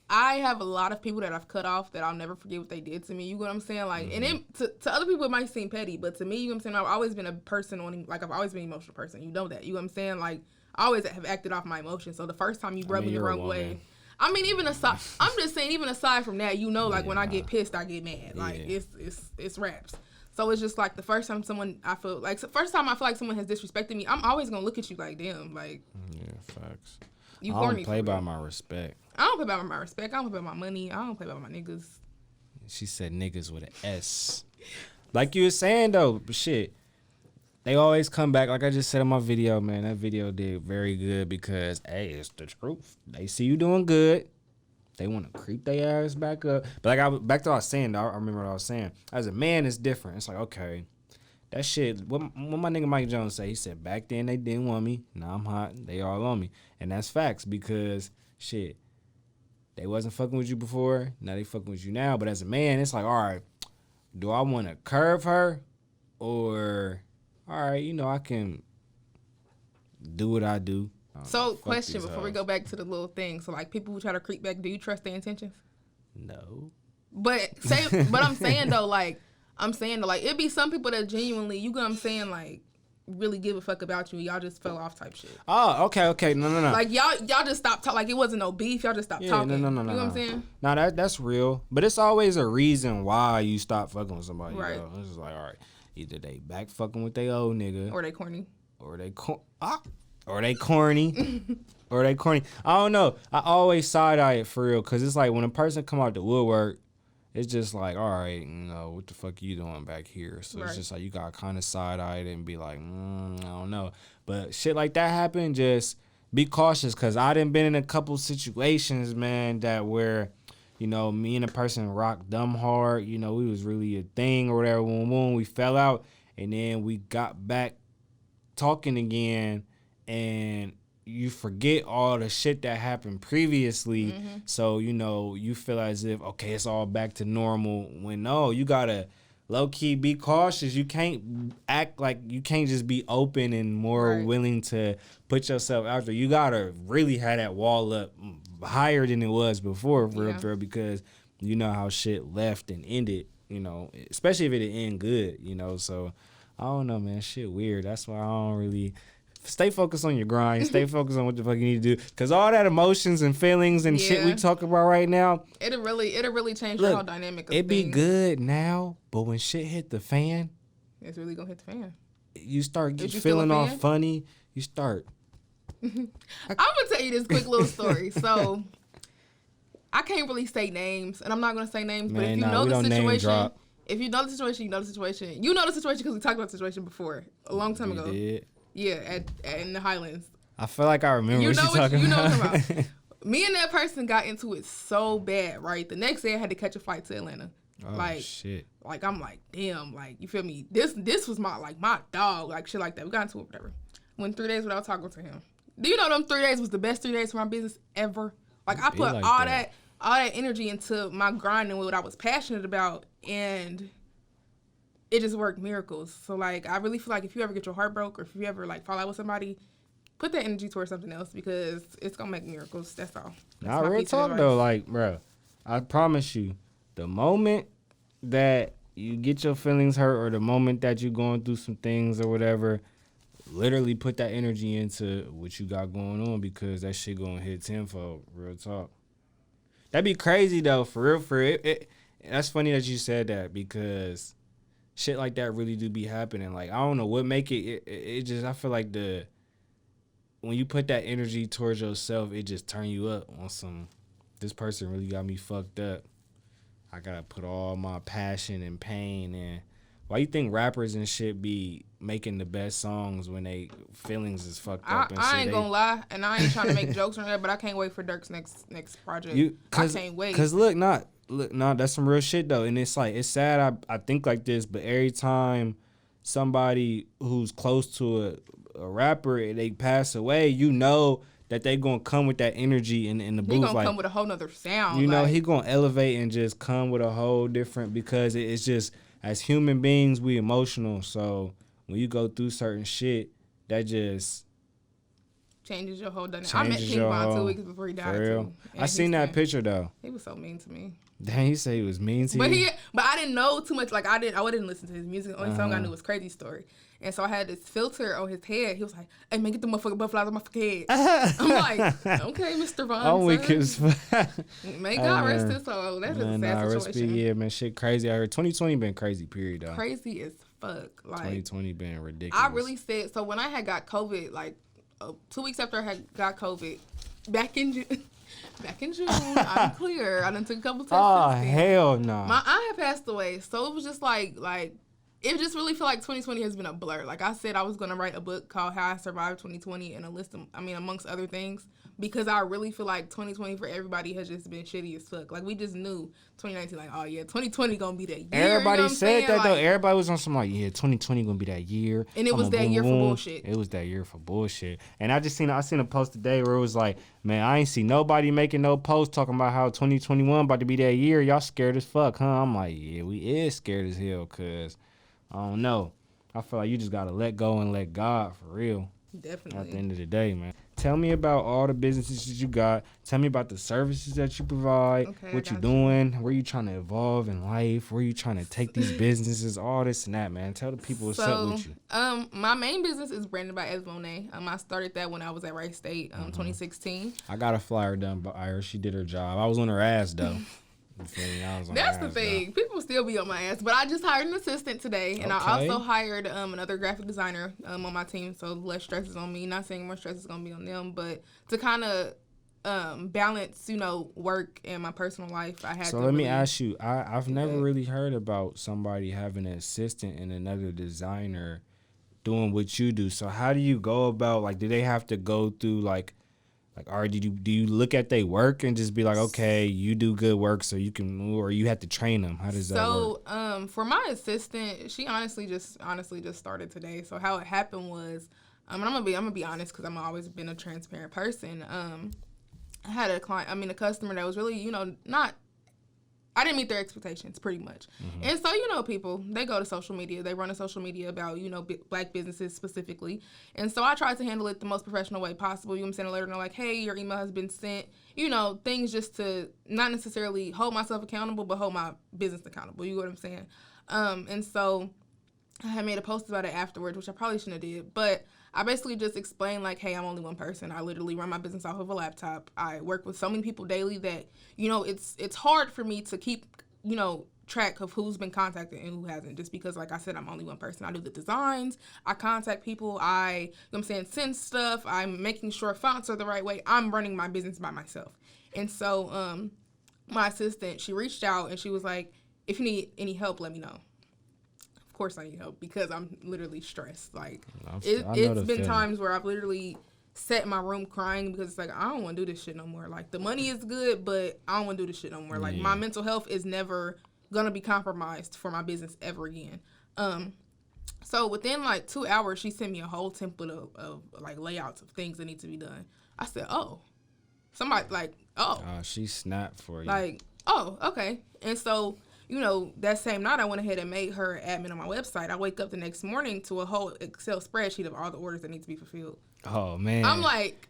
[SPEAKER 2] I have a lot of people that I've cut off that I'll never forget what they did to me. You know what I'm saying? Like, and it, to other people it might seem petty, but to me, you know what I'm saying? I've always been a person I've always been an emotional person. You know that. You know what I'm saying? Like, I always have acted off my emotions. So the first time you rub me the wrong way. I mean, even aside, I'm just saying, even aside from that, you know, like, when I get pissed, I get mad. Like, it's raps. So it's just like the first time I feel like someone has disrespected me, I'm always gonna look at you like, damn, like. Yeah,
[SPEAKER 1] facts. I don't play by my respect.
[SPEAKER 2] I don't play by my respect. I don't play by my money. I don't play by my niggas.
[SPEAKER 1] She said niggas with an S. Like you were saying though, but shit. They always come back, like I just said in my video, man. That video did very good because, hey, it's the truth. They see you doing good. They want to creep their ass back up. But like back to what I was saying, I remember what I was saying. As a man, it's different. It's like, okay, that shit, what my nigga Mike Jones say, he said, back then they didn't want me. Now I'm hot. They all on me. And that's facts because, shit, they wasn't fucking with you before. Now they fucking with you now. But as a man, it's like, all right, do I want to curve her or... all right, you know, I can do what I do.
[SPEAKER 2] So, question before we go back to the little thing. So, like, people who try to creep back, do you trust their intentions?
[SPEAKER 1] No.
[SPEAKER 2] But I'm saying though, it'd be some people that genuinely, you know what I'm saying, like, really give a fuck about you. Y'all just fell off type shit.
[SPEAKER 1] Oh, okay. No.
[SPEAKER 2] Like, y'all just stopped talking. Like, it wasn't no beef. Y'all just stopped talking. No. You know what I'm saying?
[SPEAKER 1] No, that's real. But it's always a reason why you stop fucking with somebody. Right. Though. It's just like, all right. Either they back fucking with their old nigga.
[SPEAKER 2] Or they corny.
[SPEAKER 1] Or they corny. Or they corny. I don't know. I always side-eye it for real. Because it's like when a person come out the woodwork, it's just like, all right, you know, what the fuck are you doing back here? So It's just like you got to kind of side-eye it and be like, I don't know. But shit like that happen, just be cautious. Because I done been in a couple situations, man, that where... you know, me and a person rocked dumb hard. You know, we was really a thing or whatever. When we fell out, and then we got back talking again, and you forget all the shit that happened previously. Mm-hmm. So, you know, you feel as if, okay, it's all back to normal. When no, you gotta low-key be cautious. You can't act like you can't just be open and more willing to put yourself out there. You gotta really have that wall up higher than it was before, for real, because you know how shit left and ended, you know, especially if it end good, you know. So I don't know, man, shit weird. That's why I don't really stay focused on your grind. Stay focused on what the fuck you need to do, because all that emotions and feelings and shit we talk about right now, it'll
[SPEAKER 2] really change the whole dynamic of
[SPEAKER 1] it be good now, but when shit hit the fan,
[SPEAKER 2] it's really gonna hit the fan.
[SPEAKER 1] You start feeling all funny. You start.
[SPEAKER 2] I'm gonna tell you this quick little story. So I can't really say names, and I'm not gonna say names. But if you know the situation, you know the situation. You know the situation because we talked about the situation before a long time ago. Did. Yeah, in the Highlands.
[SPEAKER 1] I feel like I remember what you're talking about.
[SPEAKER 2] What I'm talking about. Me and that person got into it so bad, right? The next day I had to catch a flight to Atlanta.
[SPEAKER 1] Oh, shit.
[SPEAKER 2] Like, I'm like, damn, like, you feel me? This was my dog, like, shit like that. We got into it, whatever. Went 3 days without talking to him. Do you know them 3 days was the best 3 days for my business ever? Like, I put all that energy into my grind and what I was passionate about, and it just worked miracles. So, like, I really feel like if you ever get your heart broke or if you ever, like, fall out with somebody, put that energy towards something else because it's going to make miracles. That's all.
[SPEAKER 1] Now, real talk, though, like, bro, I promise you, the moment that you get your feelings hurt or the moment that you're going through some things or whatever, literally put that energy into what you got going on, because that shit gonna hit tenfold. Real talk. That'd be crazy though, for real. For it. That's funny that you said that, because shit like that really do be happening. Like, I don't know what make it just, I feel like when you put that energy towards yourself, it just turn you up on some, this person really got me fucked up. I gotta put all my passion and pain in. Why you think rappers and shit be making the best songs when they feelings is fucked up and shit?
[SPEAKER 2] I ain't gonna lie, and I ain't trying to make jokes on that, but I can't wait for Dirk's next project. I can't wait.
[SPEAKER 1] Cause look, that's some real shit though, and it's like, it's sad. I think like this, but every time somebody who's close to a rapper, they pass away, you know that they gonna come with that energy in the booth. He
[SPEAKER 2] gonna come with a whole nother sound.
[SPEAKER 1] You know, he gonna elevate and just come with a whole different, because it's just, as human beings, we emotional. So when you go through certain shit, that just
[SPEAKER 2] changes your whole dynamic. I met King Von 2 weeks before he died too.
[SPEAKER 1] I seen that picture though.
[SPEAKER 2] He was so mean to me.
[SPEAKER 1] Dang, he said he was mean to you.
[SPEAKER 2] But I didn't know too much. Like, I wouldn't listen to his music. The only song I knew was Crazy Story. And so I had this filter on his head. He was like, "Hey man, get the motherfucking butterflies on my fucking head." I'm like, "Okay, Mr. Von."
[SPEAKER 1] I'm weak as fuck.
[SPEAKER 2] May God rest his soul. That's just a sad situation.
[SPEAKER 1] Yeah, man, shit crazy. I heard 2020 been crazy, period, though.
[SPEAKER 2] Crazy as fuck. Like,
[SPEAKER 1] 2020 been ridiculous.
[SPEAKER 2] I really said, so when I had got COVID, like 2 weeks after I had got COVID, back in June, I'm clear. I done took a couple tests.
[SPEAKER 1] Oh, hell no.
[SPEAKER 2] My aunt had passed away, so it was just like it just really feel like 2020 has been a blur. Like I said, I was gonna write a book called How I Survived 2020 and a list of, amongst other things, because I really feel like 2020 for everybody has just been shitty as fuck. Like, we just knew 2019, like, oh yeah, 2020 gonna be that year.
[SPEAKER 1] Everybody said that though. Everybody was on some like, yeah, 2020 gonna be that year.
[SPEAKER 2] And it was that year for bullshit.
[SPEAKER 1] It was that year for bullshit. And I seen a post today where it was like, man, I ain't see nobody making no post talking about how 2021 about to be that year. Y'all scared as fuck, huh? I'm like, yeah, we is scared as hell, cause I don't know. I feel like you just gotta let go and let God, for real.
[SPEAKER 2] Definitely.
[SPEAKER 1] At the end of the day, man. Tell me about all the businesses that you got. Tell me about the services that you provide.
[SPEAKER 2] Okay,
[SPEAKER 1] what you doing. Where you trying to evolve in life. Where you trying to take these businesses. All this and that, man. Tell the people what's up with you.
[SPEAKER 2] My main business is branded by Monet. I started that when I was at Rice State, 2016.
[SPEAKER 1] I got a flyer done by her. She did her job. I was on her ass, though.
[SPEAKER 2] That's the thing. Though. People still be on my ass. But I just hired an assistant today. And I also hired another graphic designer on my team. So less stress is on me. Not saying more stress is going to be on them. But to kind of balance, work and my personal life, I had
[SPEAKER 1] So let me ask you. I've never really heard about somebody having an assistant and another designer doing what you do. So how do you go about, like, do they have to go through, like, or do you look at their work and just be like, okay, you do good work, so you can move, or you have to train them? How does that work?
[SPEAKER 2] So, for my assistant, she honestly just started today. So how it happened was, and I'm gonna be honest, because I've always been a transparent person. I had a customer that was really, I didn't meet their expectations, pretty much. Mm-hmm. And so, people, they go to social media. They run a social media about, black businesses specifically. And so I tried to handle it the most professional way possible. I'm sending a letter, like, hey, your email has been sent. Things just to not necessarily hold myself accountable, but hold my business accountable. You know what I'm saying? And so I had made a post about it afterwards, which I probably shouldn't have did. But I basically just explained, like, hey, I'm only one person. I literally run my business off of a laptop. I work with so many people daily that, it's hard for me to keep, track of who's been contacted and who hasn't, just because, like I said, I'm only one person. I do the designs. I contact people. Send stuff. I'm making sure fonts are the right way. I'm running my business by myself. And so my assistant, she reached out and she was like, if you need any help, let me know. Of course I need help, because I'm literally stressed. Like, it's been times where I've literally sat in my room crying, because it's like, I don't want to do this shit no more. Like, the money is good, but I don't want to do this shit no more. Like, my mental health is never going to be compromised for my business ever again. So within like 2 hours, she sent me a whole template of like layouts of things that need to be done. I said, oh. Somebody like, oh.
[SPEAKER 1] She snapped for you.
[SPEAKER 2] Like, oh, okay. And so, that same night, I went ahead and made her admin on my website. I wake up the next morning to a whole Excel spreadsheet of all the orders that need to be fulfilled.
[SPEAKER 1] Oh, man.
[SPEAKER 2] I'm like,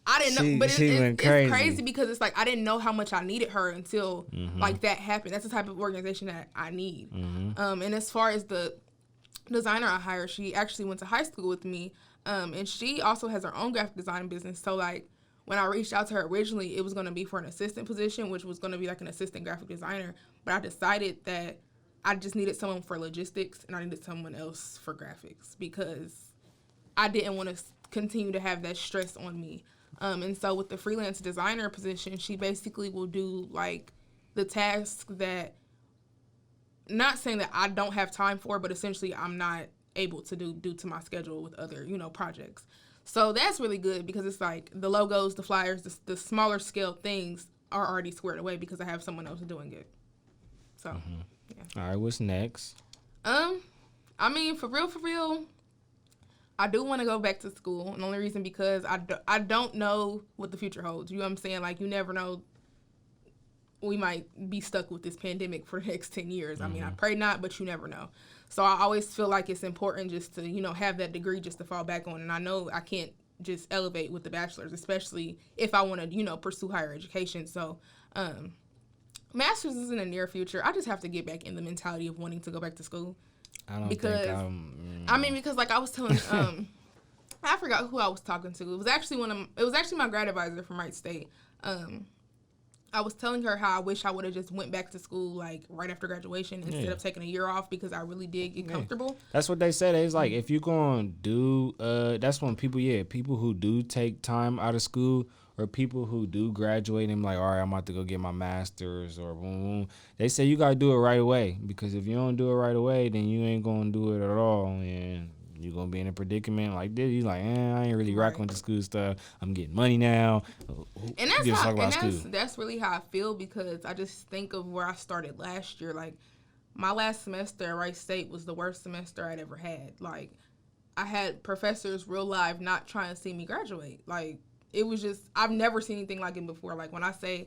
[SPEAKER 2] I didn't know. But it's crazy, because it's like, I didn't know how much I needed her until, like, that happened. That's the type of organization that I need. And as far as the designer I hired, she actually went to high school with me. And she also has her own graphic design business. So like when I reached out to her originally, it was going to be for an assistant position, which was going to be like an assistant graphic designer. But I decided that I just needed someone for logistics and I needed someone else for graphics because I didn't want to continue to have that stress on me. And so with the freelance designer position, she basically will do like the tasks that, not saying that I don't have time for, but essentially I'm not able to do due to my schedule with other, projects. So that's really good because it's like the logos, the flyers, the smaller scale things are already squared away because I have someone else doing it. So, yeah.
[SPEAKER 1] All right, what's next?
[SPEAKER 2] I mean, for real, I do want to go back to school. And the only reason because I don't know what the future holds. You know what I'm saying? Like, you never know. We might be stuck with this pandemic for the next 10 years. I mean, I pray not, but you never know. So I always feel like it's important just to, have that degree just to fall back on. And I know I can't just elevate with the bachelor's, especially if I want to, pursue higher education. So master's is in the near future. I just have to get back in the mentality of wanting to go back to school.
[SPEAKER 1] I don't
[SPEAKER 2] because,
[SPEAKER 1] think
[SPEAKER 2] because like I was telling, I forgot who I was talking to. It was actually my grad advisor from Wright State. I was telling her how I wish I would have just went back to school like right after graduation instead of taking a year off because I really did get comfortable.
[SPEAKER 1] That's what they said. It's like if you're going to do, that's when people who do take time out of school or people who do graduate and like, all right, I'm about to go get my master's or boom, boom. They say you got to do it right away because if you don't do it right away, then you ain't going to do it at all. And you're going to be in a predicament like this. You're like, I ain't really rocking with the school stuff. I'm getting money now.
[SPEAKER 2] And that's really how I feel because I just think of where I started last year. Like, my last semester at Wright State was the worst semester I'd ever had. Like, I had professors real live not trying to see me graduate. Like, it was just, I've never seen anything like it before. Like, when I say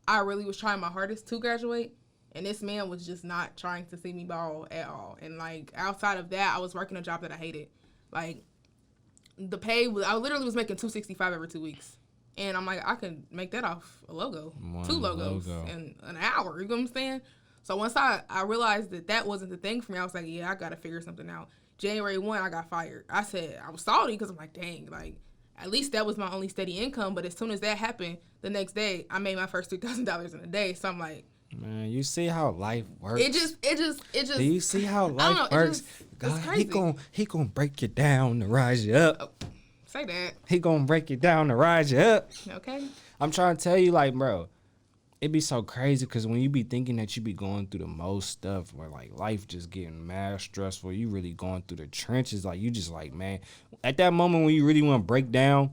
[SPEAKER 2] I really was trying my hardest to graduate, and this man was just not trying to see me ball at all. And, like, outside of that, I was working a job that I hated. Like, the pay was, I literally was making $265 every 2 weeks. And I'm like, I could make that off a logo, two logos in an hour. You know what I'm saying? So once I realized that wasn't the thing for me, I was like, yeah, I got to figure something out. January 1, I got fired. I said, I was salty because I'm like, dang, like, at least that was my only steady income. But as soon as that happened, the next day, I made my first $3,000 in a day. So I'm like,
[SPEAKER 1] man, you see how life works.
[SPEAKER 2] It just.
[SPEAKER 1] Do you see how life works? God, he gonna break you down to rise you up.
[SPEAKER 2] Oh, say that.
[SPEAKER 1] He gonna break you down to rise you up.
[SPEAKER 2] Okay.
[SPEAKER 1] I'm trying to tell you, like, bro, it be so crazy because when you be thinking that you be going through the most stuff, where like life just getting mad stressful, you really going through the trenches. Like you just like, man, at that moment when you really want to break down,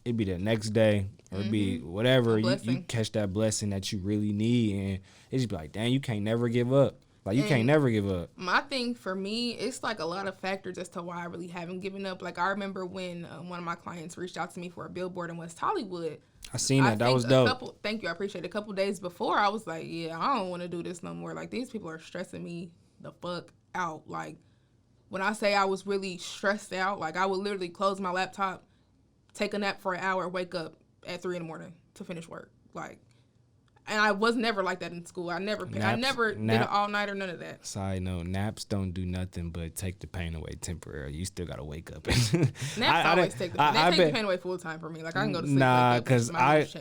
[SPEAKER 1] it be the next day. Or be whatever, you catch that blessing that you really need, and it just be like, dang, you can't never give up. Like, you can't never give up.
[SPEAKER 2] My thing for me, it's like a lot of factors as to why I really haven't given up. Like, I remember when one of my clients reached out to me for a billboard in West Hollywood.
[SPEAKER 1] I seen that. That was dope.
[SPEAKER 2] Thank you. I appreciate it. A couple days before, I was like, yeah, I don't want to do this no more. Like, these people are stressing me the fuck out. Like, when I say I was really stressed out, like, I would literally close my laptop, take a nap for an hour, wake up at 3 a.m. to finish work. Like, and I was never like that in school. I never did an all-nighter, none of that.
[SPEAKER 1] Side note, naps don't do nothing but take the pain away temporarily. You still got to wake up.
[SPEAKER 2] Naps always take the pain away full time for me. Like, I can go to sleep.
[SPEAKER 1] Nah, because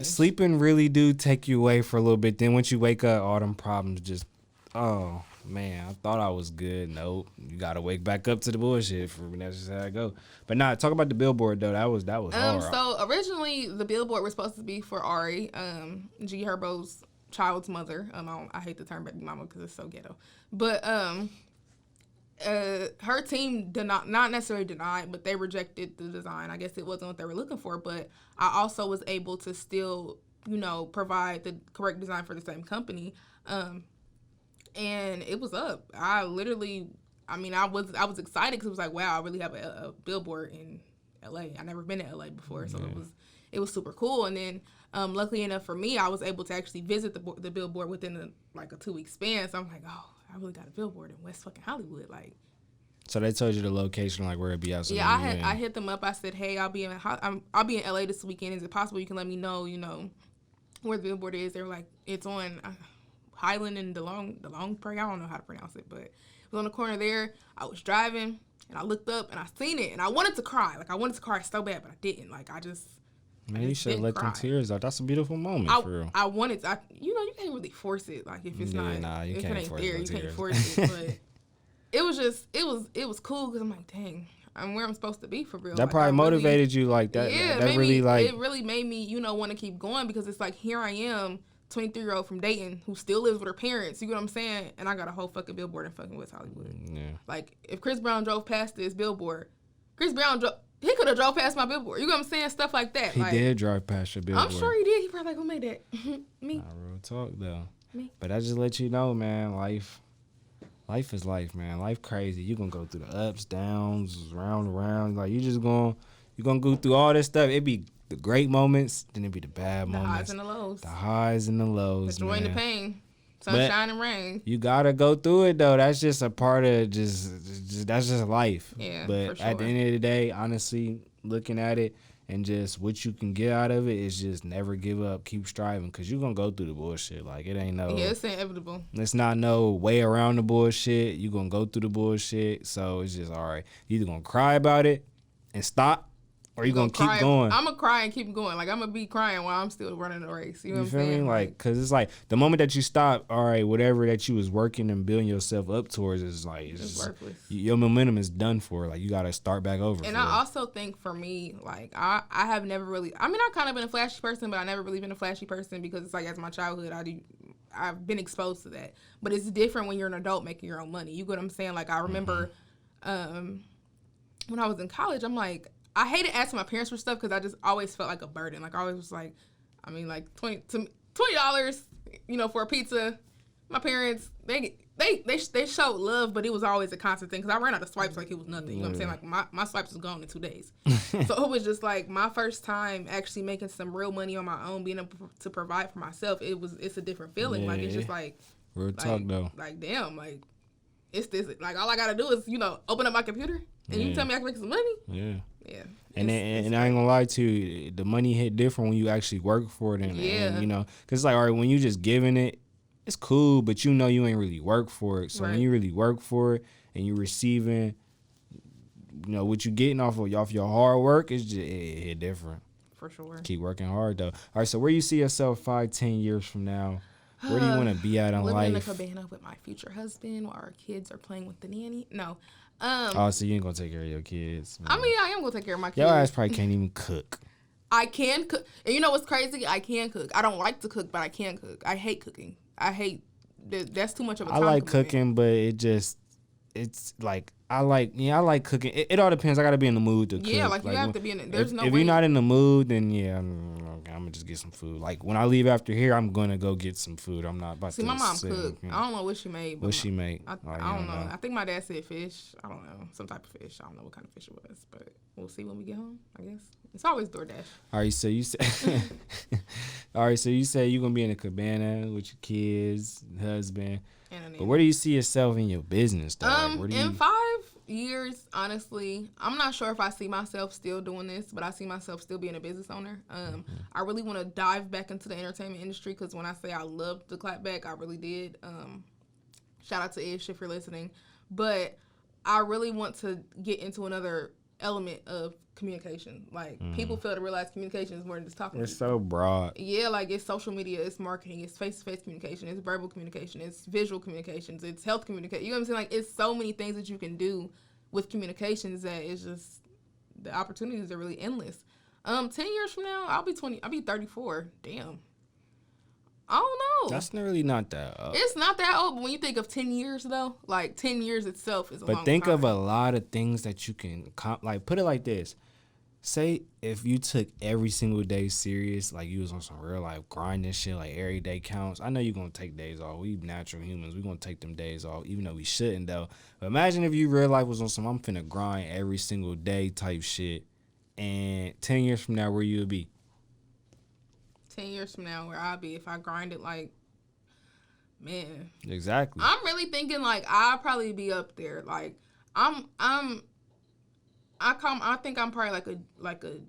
[SPEAKER 1] sleeping really do take you away for a little bit. Then once you wake up, all them problems just, oh, man, I thought I was good. Nope. You got to wake back up to the bullshit. For me, that's just how I go. But nah, talk about the billboard, though. That was hard.
[SPEAKER 2] So, originally, the billboard was supposed to be for Ari, G Herbo's child's mother. I hate the term baby mama because it's so ghetto. But her team did not necessarily denied, but they rejected the design. I guess it wasn't what they were looking for. But I also was able to still, provide the correct design for the same company. And it was up. I was excited because it was like, wow, I really have a billboard in LA. I never been to LA before, so it was super cool. And then, luckily enough for me, I was able to actually visit the billboard within a 2-week span. So I'm like, oh, I really got a billboard in West fucking Hollywood, like.
[SPEAKER 1] So they told you the location, like where it be out.
[SPEAKER 2] Yeah, I hit them up. I said, hey, I'll be in LA this weekend. Is it possible you can let me know, where the billboard is? They were like, it's on Highland and DeLong Prairie. I don't know how to pronounce it, but it was on the corner there. I was driving. And I looked up and I seen it and I wanted to cry. Like I wanted to cry so bad, but I didn't. Like I just.
[SPEAKER 1] Man, you should let them tears out. That's a beautiful moment for real.
[SPEAKER 2] I wanted to. You can't really force it. Like if it's not,
[SPEAKER 1] you
[SPEAKER 2] if
[SPEAKER 1] can't
[SPEAKER 2] it ain't
[SPEAKER 1] force
[SPEAKER 2] there,
[SPEAKER 1] no
[SPEAKER 2] you
[SPEAKER 1] tears.
[SPEAKER 2] can't force it. But it was just, it was cool because I'm like, dang, I'm where I'm supposed to be for real.
[SPEAKER 1] That like, probably motivated you like that.
[SPEAKER 2] Yeah,
[SPEAKER 1] that really like
[SPEAKER 2] it really made me, want to keep going because it's like here I am, 23-year-old from Dayton who still lives with her parents. You know what I'm saying? And I got a whole fucking billboard in fucking West Hollywood.
[SPEAKER 1] Yeah.
[SPEAKER 2] Like if Chris Brown drove past this billboard, he could have drove past my billboard. You know what I'm saying? Stuff like that.
[SPEAKER 1] He did drive past your billboard.
[SPEAKER 2] I'm sure he did. He probably like, who made that? Me.
[SPEAKER 1] Not real talk though.
[SPEAKER 2] Me.
[SPEAKER 1] But I just let you know, man. Life is life, man. Life crazy. You gonna go through the ups, downs, round and round. Like you gonna go through all this stuff. It be the great moments, then it be the bad moments.
[SPEAKER 2] The highs and the lows.
[SPEAKER 1] The highs and the lows.
[SPEAKER 2] The joy and the pain. Sunshine and rain. You
[SPEAKER 1] gotta go through it though. That's just a part of that's just life.
[SPEAKER 2] Yeah.
[SPEAKER 1] But
[SPEAKER 2] for sure.
[SPEAKER 1] at the end of the day, honestly, looking at it and just what you can get out of it is just never give up, keep striving, cause you're gonna go through the bullshit. Like it ain't no.
[SPEAKER 2] Yeah, it's inevitable.
[SPEAKER 1] It's not no way around the bullshit. You gonna go through the bullshit. So it's just all right. You either gonna cry about it and stop, or you gonna keep going.
[SPEAKER 2] I'm gonna cry and keep going. Like I'm gonna be crying while I'm still running the race. You know what I'm saying?
[SPEAKER 1] You feel me? Like, cause it's like the moment that you stop, all right, whatever that you was working and building yourself up towards is like it's
[SPEAKER 2] worthless.
[SPEAKER 1] Your momentum is done for. Like you gotta start back over.
[SPEAKER 2] And I also think for me, like I have never really. I mean, I've kind of been a flashy person, but I never really been a flashy person because it's like as my childhood, I've been exposed to that. But it's different when you're an adult making your own money. You get what I'm saying? Like I remember when I was in college, I'm like. I hated asking my parents for stuff because I just always felt like a burden. Like I always was like, I mean, like $20, for a pizza. My parents, they showed love, but it was always a constant thing because I ran out of swipes like it was nothing. You know what I'm saying? Like my swipes was gone in 2 days. So it was just like my first time actually making some real money on my own, being able to provide for myself. It's a different feeling. Yeah. Like it's just like
[SPEAKER 1] real talk though.
[SPEAKER 2] Like damn, like it's this. Like all I gotta do is open up my computer and you tell me I can make some money.
[SPEAKER 1] Yeah.
[SPEAKER 2] Yeah.
[SPEAKER 1] And I ain't gonna lie to you, the money hit different when you actually work for it. And cause it's like, all right, when you just giving it, it's cool, but you ain't really work for it. So when you really work for it and you're receiving, what you getting off your hard work, it hit different.
[SPEAKER 2] For sure.
[SPEAKER 1] Keep working hard though. All right, so where you see yourself 5-10 years from now? Where do you want to be at in life?
[SPEAKER 2] Living in a cabana with my future husband while our kids are playing with the nanny. No.
[SPEAKER 1] So you ain't gonna take care of your kids. Man.
[SPEAKER 2] I mean, I am gonna take care of my kids.
[SPEAKER 1] Your ass probably can't even cook.
[SPEAKER 2] I can cook. And you know what's crazy? I can cook. I don't like to cook, but I can cook. I hate cooking. That's too much of a time
[SPEAKER 1] I like
[SPEAKER 2] commitment.
[SPEAKER 1] cooking, but it's like I like cooking. It all depends. I gotta be in the mood to cook.
[SPEAKER 2] Yeah, like you have to be in it. There's no way.
[SPEAKER 1] If you're not in the mood, then I'm gonna just get some food. Like when I leave after here, I'm gonna go get some food. I'm not about to.
[SPEAKER 2] See, my mom cooked. I don't know what she made.
[SPEAKER 1] What she made?
[SPEAKER 2] I don't know. I think my dad said fish. I don't know. Some type of fish. I don't know what kind of fish it was, but we'll see when we get home, I guess. It's always DoorDash.
[SPEAKER 1] All right, so you said all right, so you say you're gonna be in a cabana with your kids, husband. But where do you see yourself in your business though?
[SPEAKER 2] In 5 years, honestly, I'm not sure if I see myself still doing this, but I see myself still being a business owner. I really want to dive back into the entertainment industry because when I say I loved the clapback, I really did. Shout out to Ish if you're listening. But I really want to get into another element of communication. Like people fail to realize communication is more than just talking.
[SPEAKER 1] It's so broad.
[SPEAKER 2] Yeah, like it's social media, it's marketing, it's face-to-face communication, it's verbal communication, it's visual communications, it's health communication. You know what I'm saying? Like it's so many things that you can do with communications that it's just the opportunities are really endless. 10 years from now, I'll be 34. Damn. I don't know.
[SPEAKER 1] That's really not that old.
[SPEAKER 2] It's not that old, but when you think of 10 years, though, like 10 years itself is a long time.
[SPEAKER 1] But think of a lot of things that you can, put it like this. Say if you took every single day serious, like you was on some real life grinding shit, like every day counts. I know you're going to take days off. We natural humans. We're going to take them days off, even though we shouldn't, though. But imagine if you real life was on some I'm finna grind every single day type shit. And 10 years from now, where you would be? 10
[SPEAKER 2] years from now, where I'll be if I grinded like, man.
[SPEAKER 1] Exactly.
[SPEAKER 2] I'm really thinking like I'll probably be up there. Like I think I'm probably like a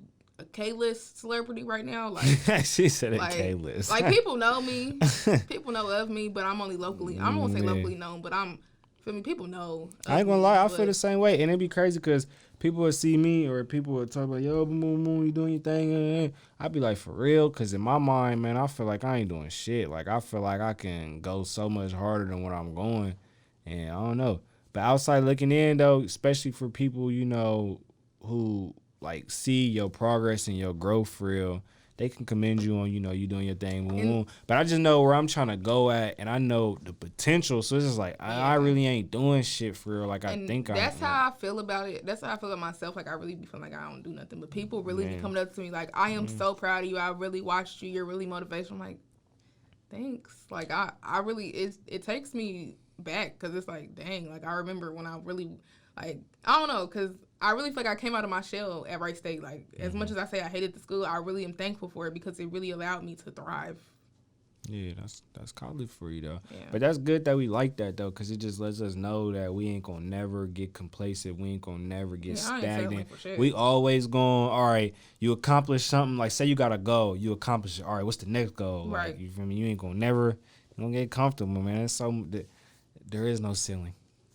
[SPEAKER 2] K-list celebrity right now. Like
[SPEAKER 1] she said a K-list.
[SPEAKER 2] Like people know me, people know of me, but I'm only locally. I won't say locally known, but I'm Feel me? People know.
[SPEAKER 1] I ain't gonna lie, I feel the same way, and it'd be crazy because people would see me or people would talk about, yo, boom, you doing your thing? I'd be like, for real? Because in my mind, man, I feel like I ain't doing shit. Like, I feel like I can go so much harder than what I'm going, and I don't know. But outside looking in, though, especially for people, you know, who, like, see your progress and your growth for real, they can commend you on, you know, you doing your thing. Boom. But I just know where I'm trying to go at, and I know the potential. So it's just like, I really ain't doing shit for real like I think I am.
[SPEAKER 2] That's how I feel about it. That's how I feel about myself. Like, I really be feeling like I don't do nothing. But people really be coming up to me like, I am so proud of you. I really watched you. You're really motivational. I'm like, thanks. Like, I really, it takes me back because it's like, dang. Like, I remember when I really, like, I don't know, because I really feel like I came out of my shell at Wright State. Like, as much as I say I hated the school, I really am thankful for it because it really allowed me to thrive.
[SPEAKER 1] Yeah, that's college for you, though.
[SPEAKER 2] Yeah.
[SPEAKER 1] But that's good that we like that, though, because it just lets us know that we ain't going to never get complacent. We ain't going to never get stagnant. We always going, all right, you accomplish something. Like, say you got a goal. You accomplish it. All right, what's the next goal?
[SPEAKER 2] Right.
[SPEAKER 1] Like, you feel me? You ain't going to never get comfortable, man. It's so, there is no ceiling.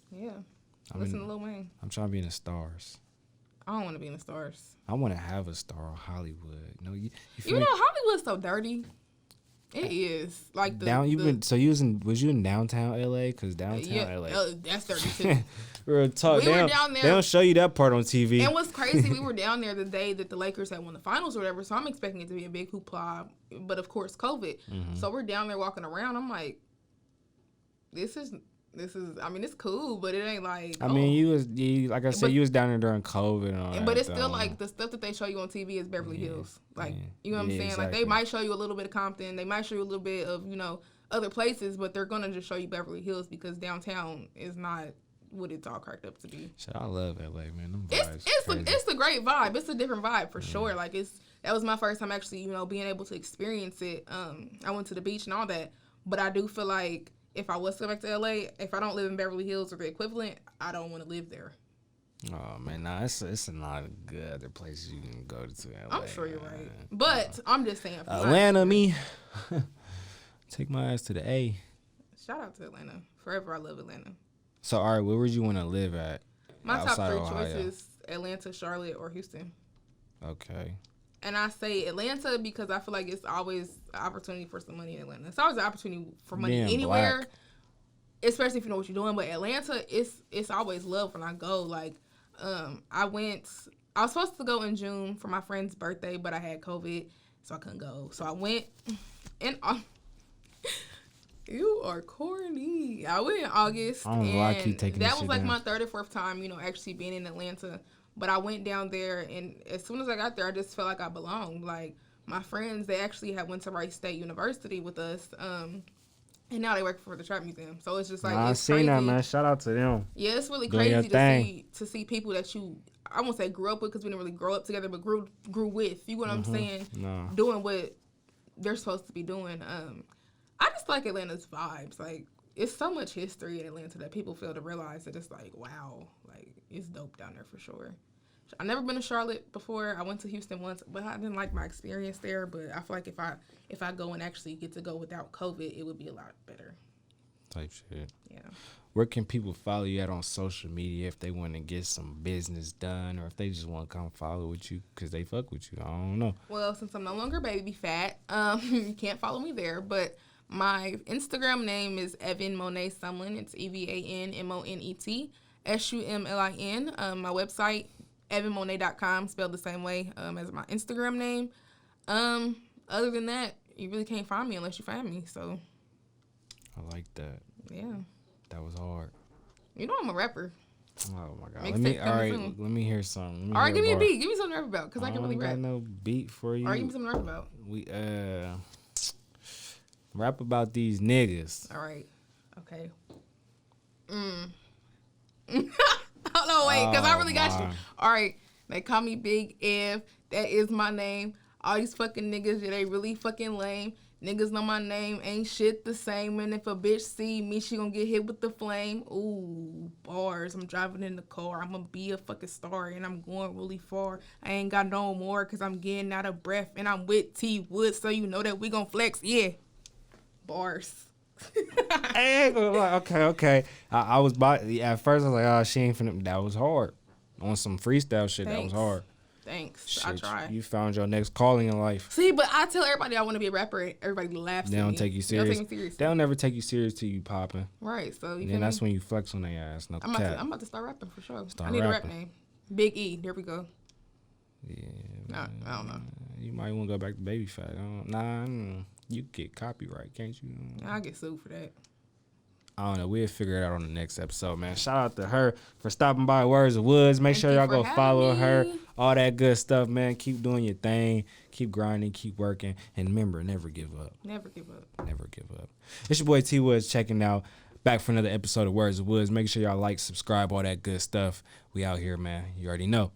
[SPEAKER 2] Yeah. Listen to Lil Wayne.
[SPEAKER 1] I'm trying to be in the stars.
[SPEAKER 2] I don't want to be in the stars.
[SPEAKER 1] I want to have a star on Hollywood. You know, you
[SPEAKER 2] know, Hollywood's so dirty. It is like
[SPEAKER 1] was you in downtown LA? Cause downtown LA,
[SPEAKER 2] that's dirty too.
[SPEAKER 1] Real talk.
[SPEAKER 2] We were down there.
[SPEAKER 1] They don't show you that part on TV.
[SPEAKER 2] And what's crazy, we were down there the day that the Lakers had won the finals or whatever. So I'm expecting it to be a big hoopla, but of course COVID. Mm-hmm. So we're down there walking around. I'm like, this is. I mean, it's cool, but it ain't like.
[SPEAKER 1] I mean, you was down there during COVID and all that.
[SPEAKER 2] But it's still like the stuff that they show you on TV is Beverly Hills. Like, you know what I'm saying? Exactly. Like, they might show you a little bit of Compton. They might show you a little bit of, you know, other places, but they're going to just show you Beverly Hills because downtown is not what it's all cracked up to be.
[SPEAKER 1] Shit, I love LA, man. Them
[SPEAKER 2] vibes it's a great vibe. It's a different vibe for sure. Like, that was my first time actually, you know, being able to experience it. I went to the beach and all that, but I do feel like if I was to go back to LA, if I don't live in Beverly Hills or the equivalent, I don't want to live there.
[SPEAKER 1] Oh man, nah, it's a lot of good other places you can go to LA.
[SPEAKER 2] I'm sure you're right, but I'm just saying.
[SPEAKER 1] Atlanta, me, take my ass to the A.
[SPEAKER 2] Shout out to Atlanta. Forever, I love Atlanta.
[SPEAKER 1] So, all right, where would you want to live at?
[SPEAKER 2] My top 3 choices: Atlanta, Charlotte, or Houston.
[SPEAKER 1] Okay.
[SPEAKER 2] And I say Atlanta because I feel like it's always an opportunity for some money in Atlanta. It's always an opportunity for money anywhere, especially if you know what you're doing. But Atlanta, it's always love when I go. Like, I was supposed to go in June for my friend's birthday, but I had COVID, so I couldn't go. So I went in. You are corny. I went in August.
[SPEAKER 1] I don't know why I keep taking
[SPEAKER 2] that was like my 3rd or 4th time, you know, actually being in Atlanta. But I went down there, and as soon as I got there, I just felt like I belonged. Like, my friends, they actually went to Wright State University with us, and now they work for the Trap Museum. So it's just like,
[SPEAKER 1] I seen that, man. Shout out to them.
[SPEAKER 2] Yeah, it's really crazy to see people that you, I won't say grew up with because we didn't really grow up together, but grew with. You know what I'm saying? No. Doing what they're supposed to be doing. I just like Atlanta's vibes. Like, it's so much history in Atlanta that people fail to realize that it's like, wow, like, it's dope down there for sure. I've never been to Charlotte before. I went to Houston once, but I didn't like my experience there. But I feel like if I go and actually get to go without COVID, it would be a lot better.
[SPEAKER 1] Type shit.
[SPEAKER 2] Yeah.
[SPEAKER 1] Where can people follow you at on social media if they want to get some business done or if they just want to come follow with you because they fuck with you? I don't know.
[SPEAKER 2] Well, since I'm no longer baby fat, you can't follow me there. But my Instagram name is Evan Monet Sumlin. It's EvanMonet SUMLIN. My website, evanmonet.com, spelled the same way as my Instagram name. Other than that, you really can't find me unless you find me. So
[SPEAKER 1] I like that.
[SPEAKER 2] Yeah.
[SPEAKER 1] That was hard.
[SPEAKER 2] You know I'm a rapper.
[SPEAKER 1] Oh my god. Let me hear something.
[SPEAKER 2] All right, give me a beat. Give me something to rap about, because I can really rap.
[SPEAKER 1] I don't got no beat for you.
[SPEAKER 2] All right, give me something to rap about.
[SPEAKER 1] We rap about these niggas.
[SPEAKER 2] All right. Okay. Hold on, wait, because I really got you. All right. They call me Big F. That is my name. All these fucking niggas, yeah, they really fucking lame. Niggas know my name, ain't shit the same. And if a bitch see me, she gonna get hit with the flame. Ooh, bars. I'm driving in the car. I'm gonna be a fucking star, and I'm going really far. I ain't got no more, because I'm getting out of breath. And I'm with T Wood, so you know that we gonna flex. Yeah. Bars.
[SPEAKER 1] I ain't gonna lie. Okay. I was at first I was like, oh, she ain't finna. That was hard. On some freestyle shit,
[SPEAKER 2] Thanks.
[SPEAKER 1] that was hard.
[SPEAKER 2] Thanks.
[SPEAKER 1] Shit,
[SPEAKER 2] I try.
[SPEAKER 1] You found your next calling in life.
[SPEAKER 2] See, but I tell everybody I want to be a rapper, and everybody laughs.
[SPEAKER 1] They don't take you serious.
[SPEAKER 2] They don't take me serious.
[SPEAKER 1] They don't never take you serious till you popping.
[SPEAKER 2] Right. So
[SPEAKER 1] then that's when you flex on their ass. No
[SPEAKER 2] I'm
[SPEAKER 1] cap.
[SPEAKER 2] about to start rapping for sure.
[SPEAKER 1] Start
[SPEAKER 2] I need
[SPEAKER 1] rapping.
[SPEAKER 2] a rap name. Big E. There we go.
[SPEAKER 1] Yeah.
[SPEAKER 2] Nah, I don't know.
[SPEAKER 1] You might want to go back to Baby Fat. You get copyright, can't you?
[SPEAKER 2] I'll get sued for that.
[SPEAKER 1] I don't know. We'll figure it out on the next episode, man. Shout out to her for stopping by Words of Woods. Make sure y'all go follow her. All that good stuff, man. Keep doing your thing. Keep grinding. Keep working. And remember, never give up.
[SPEAKER 2] Never give up.
[SPEAKER 1] Never give up. It's your boy T Woods checking out. Back for another episode of Words of Woods. Make sure y'all like, subscribe, all that good stuff. We out here, man. You already know.